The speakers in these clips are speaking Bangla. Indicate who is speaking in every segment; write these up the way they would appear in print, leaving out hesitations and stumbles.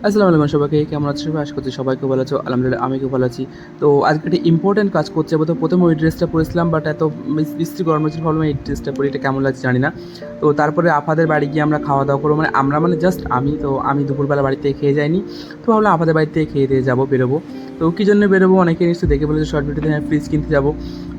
Speaker 1: আসসালামু আলাইকুম সবাইকে, কেমন আছো সবাই? আশা করছি সবাই খুব ভালো আছো। আলহামদুলিল্লাহ আমি খুব ভালো আছি। তো আজকে একটা ইম্পর্টেন্ট কাজ করতে যাবো। তো প্রথমে ওই ড্রেসটা পরেছিলাম, বাট এত বিশ্রী গরম হয়েছিল, ভাবলাম এই ড্রেসটা পরে এটা কেমন লাগছে জানি না। তো তারপরে আপাদের বাড়ি গিয়ে আমরা খাওয়া দাওয়া করবো, মানে আমরা মানে জাস্ট আমি দুপুরবেলা বাড়ি থেকে খেয়ে যাইনি। তো ভাবলাম আপাদের বাড়ি থেকে খেয়ে দিয়ে যাবো, বেরোবো। তো কী জন্য বেরোবো অনেকে নিশ্চয়ই দেখে বলেছে শর্ট ভিডিওতে, হ্যাঁ ফ্রিজ কিনতে যাবো।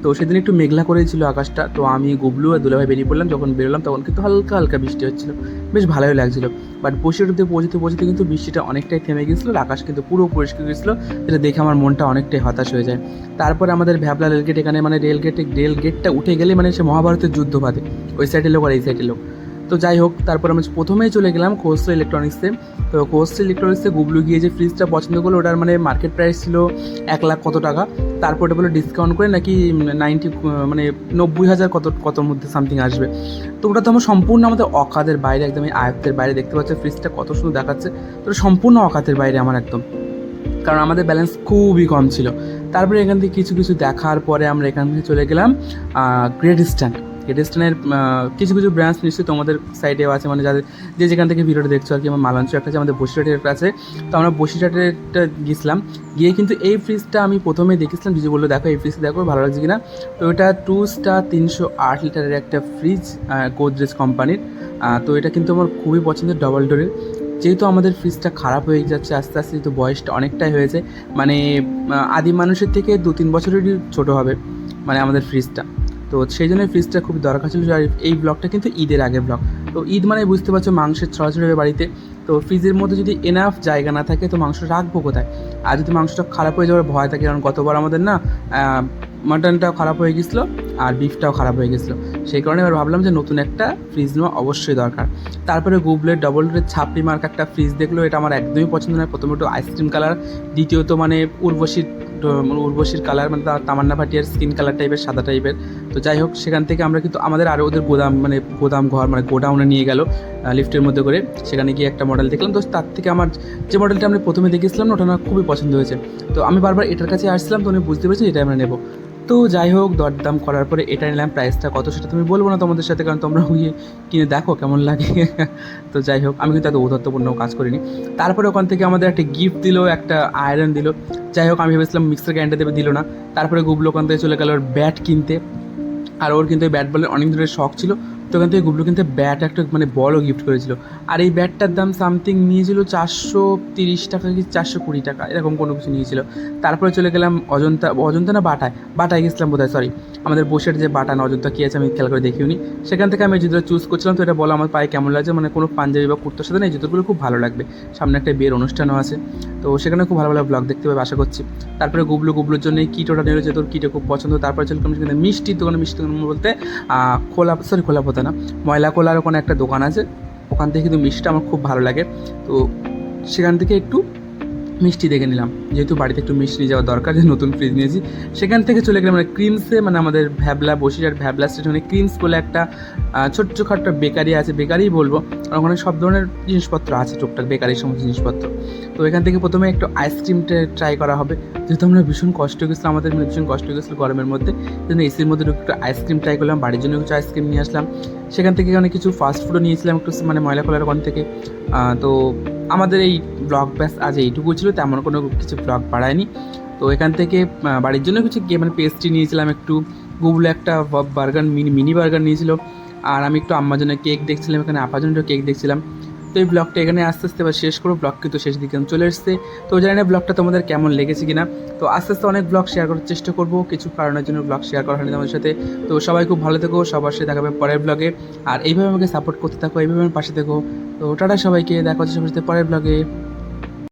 Speaker 1: তো সেদিন একটু মেঘলা করেই ছিল আকাশটা। তো আমি, গুবলু আর দুলাভাই বেরিয়ে পড়লাম। যখন বেরোলাম তখন কিন্তু হালকা হালকা বৃষ্টি হচ্ছিলো, বেশ ভালোই লাগছিলো। বাট বসিরহাটে পৌঁছতে পৌঁছতে কিন্তু বৃষ্টিটা অনেকটাই থেমে গেছিলো, আকাশ কিন্তু পুরো পরিষ্কার গেছিলো, যেটা দেখে আমার মনটা অনেকটাই হতাশ হয়ে যায়। তারপরে আমাদের ভ্যাবলা রেলগেট, এখানে মানে রেলগেটটা উঠে গেলে মানে সে মহাভারতের যুদ্ধ বাঁধে, ওই সাইডের লোক আর এই সাইডের লোক। তো যাই হোক, তারপর আমি প্রথমেই চলে গেলাম খোসলা ইলেকট্রনিক্সে। তো খোসলা ইলেকট্রনিক্সে গুবলু গিয়ে যে ফ্রিজটা পছন্দ করলো, ওটার মানে মার্কেট প্রাইস ছিল 1 লাখ কত টাকা। তারপর ওটা বলে ডিসকাউন্ট করে নাকি 90,000 কতর মধ্যে সামথিং আসবে। তো ওটা তো আমার সম্পূর্ণ আমাদের অকাতের বাইরে, একদম এই আয়ত্তের বাইরে। দেখতে পাচ্ছে ফ্রিজটা কত সুন্দর দেখাচ্ছে, তো ওটা সম্পূর্ণ অকাতের বাইরে আমার একদম, কারণ আমাদের ব্যালেন্স খুবই কম ছিল। তারপরে এখান থেকে কিছু কিছু দেখার পরে আমরা এখান থেকে চলে গেলাম গ্রেট ইস্টার্ন। গ্রেট ইস্টার্নের কিছু কিছু ব্রাঞ্চ নিশ্চয়ই তোমাদের সাইডেও আছে, মানে যাদের যে যেখান থেকে ভিডিওটা দেখছো আর কি। আমার মালাঞ্চ একটা আছে, আমাদের বসিরহাটের একটা আছে। তো আমরা বসিরহাটেরটা গেছিলাম, গিয়ে কিন্তু এই ফ্রিজটা আমি প্রথমে দেখেছিলাম। যদি বললো দেখো এই ফ্রিজটা দেখো ভালো লাগছে কিনা। তো এটা 2 স্টার 308 লিটারের একটা ফ্রিজ, গোদরেজ কোম্পানির। তো এটা কিন্তু আমার খুবই পছন্দের, ডবল ডোরের। যেহেতু আমাদের ফ্রিজটা খারাপ হয়ে যাচ্ছে আস্তে আস্তে, যেহেতু বয়সটা অনেকটাই হয়েছে, মানে আদিম মানুষের থেকে 2-3 বছরেরই ছোটো হবে মানে আমাদের ফ্রিজটা। তো সেই জন্য ফ্রিজটা খুব দরকার ছিল। আর এই ব্লগটা কিন্তু ঈদের আগে ব্লগ। তো ঈদ মানে বুঝতে পারছো মাংসের ছড়াছড়ি হবে বাড়িতে। তো ফ্রিজের মধ্যে যদি এনাফ জায়গা না থাকে তো মাংস রাখবো কোথায়? আর যদি মাংসটা খারাপ হয়ে যাওয়ার ভয় থাকে, কারণ গতবার আমাদের না মাটনটাও খারাপ হয়ে গেছিলো আর বিফটাও খারাপ হয়ে গেছিলো। সেই কারণে এবার ভাবলাম যে নতুন একটা ফ্রিজ নেওয়া অবশ্যই দরকার। তারপরে গুবলের ডবল ডোরের ছাপড়ি মার্ক একটা ফ্রিজ দেখলো, এটা আমার একদমই পছন্দ নয়। প্রথমত আইসক্রিম কালার, দ্বিতীয়ত মানে উর্বশীর কালার, মানে তামান্না ভাটিয়ার স্কিন কালার টাইপের, সাদা টাইপের। তো যাই হোক, সেখান থেকে আমরা কিন্তু আমাদের আরও ওদের গোদাম ঘর মানে গোডাউনে নিয়ে গেল লিফটের মধ্যে করে। সেখানে গিয়ে একটা মডেল দেখলাম। তো তার থেকে আমার যে মডেলটা আমরা প্রথমে দেখেছিলাম না, ওটা আমার খুবই পছন্দ হয়েছে। তো আমি বারবার এটার কাছে আসছিলাম, তো উনি বুঝতে পেরেছি এটা আমরা নেবো। তো যাই হোক, দরদাম করার পরে এটা নিলাম। প্রাইসটা কত সেটা তুমি বলবো না তোমাদের সাথে, কারণ তোমরা গিয়ে কিনে দেখো কেমন লাগে। তো যাই হোক, আমি কিন্তু এত ঔদ্ধত্যপূর্ণ কাজ করিনি। তারপরে ওখান থেকে আমাদের একটা গিফট দিল, একটা আয়রন দিল। যাই হোক, আমি ভেবেছিলাম মিক্সার গ্রাইন্ডার দেবে, দিল না। তারপরে গুবলু ওখান থেকে চলে গেল ওর ব্যাট কিনতে। আর ওর কিন্তু এই ব্যাট বলের অনেক ধরনের শখ ছিল। তো ওখান থেকে গুবলু কিন্তু ব্যাট একটা মানে বলও গিফট করেছিল। আর এই ব্যাটটার দাম সামথিং নিয়েছিল 430 টাকা কি 420 টাকা, এরকম কোনো কিছু নিয়েছিল। তারপরে চলে গেলাম অজন্তা না বাটায় গেছিলাম বোধহয়, সরি। আমাদের বসের যে বাটা না অজন্তা কী আছে আমি খেয়াল করে দেখিওনি। সেখান থেকে আমি জুতোটা চুজ করছিলাম। তো এটা বলো আমার পায়ে কেমন লাগছে, মানে কোনো পাঞ্জাবি বা কুর্তার সাথে না এই জুতোগুলো খুব ভালো লাগবে। সামনে একটা বিয়ের অনুষ্ঠানও আছে, তো সেখানে খুব ভালো ভালো ব্লগ দেখতে পাবে আশা করছি। তারপরে গুবলুর জন্য এই কিটোটা নিয়ে রয়েছে, তোর কিটো খুব পছন্দ। তারপরে চললাম সেখানে মিষ্টির দোকান বলতে খোলা পোতা না, ময়লা কোলার ওখানে একটা দোকান আছে। ওখান থেকে কিন্তু মিষ্টিটা আমার খুব ভালো লাগে। তো সেখান থেকে একটু মিষ্টি দেখে নিলাম, যেহেতু বাড়িতে একটু মিষ্টি নিয়ে যাওয়া দরকার, যে নতুন ফ্রিজ নিয়েছি। সেখান থেকে চলে গেলাম মানে ক্রিমসে, মানে আমাদের বসিরহাট ভ্যাবলা স্টেশনে ক্রিমস বলে একটা ছোট্টখাট্ট বেকারি আছে, বেকারি বলবো। ওখানে সব ধরনের জিনিসপত্র আছে, টুকটাক বেকারির সমস্ত জিনিসপত্র। তো এখান থেকে প্রথমে একটু আইসক্রিমটা ট্রাই করা হবে, যেহেতু আমরা ভীষণ কষ্ট হয়ে গেছিলো, আমাদের ভীষণ কষ্ট হয়ে গেছিলো গরমের মধ্যে। জন্য এসির মধ্যে একটু আইসক্রিম ট্রাই করলাম, বাড়ির জন্য কিছু আইসক্রিম নিয়ে আসলাম। সেখান থেকে অনেক কিছু ফাস্ট ফুডও নিয়েছিলাম একটু, মানে ময়লা কলার ওখান থেকে। তো আমাদের এই ব্লগ ব্যাস আজ এইটুকু ছিল, তেমন কোনো কিছু ব্লগ বাড়ায়নি। তো এখান থেকে বাড়ির জন্য কিছু মানে পেস্ট্রি নিয়েছিলাম একটু। গুগলে একটা বার্গার মিনি বার্গার নিয়েছিল। আর আমি একটু আম্মার জন্য কেক দেখছিলাম, এখানে আপার জন্য কেক দেখছিলাম। তো এই ব্লগটা এখানে আস্তে আস্তে এবার শেষ করবো, ব্লগ কিন্তু শেষ দিকে চলে এসছে। তো জানি না ব্লগটা তোমাদের কেমন লেগেছে কিনা। তো আস্তে আস্তে অনেক ব্লগ শেয়ার করার চেষ্টা করবো, কিছু কারণের জন্য ব্লগ শেয়ার করা হয়নি তোমাদের সাথে। তো সবাই খুব ভালো থেকো, সবার সাথে দেখাবে পরের ব্লগে। আর এইভাবে আমাকে সাপোর্ট করতে থাকো, এইভাবে আমার পাশে থেকো। তো টাটা সবাইকে, দেখা হচ্ছে সবার সাথে পরের ব্লগে।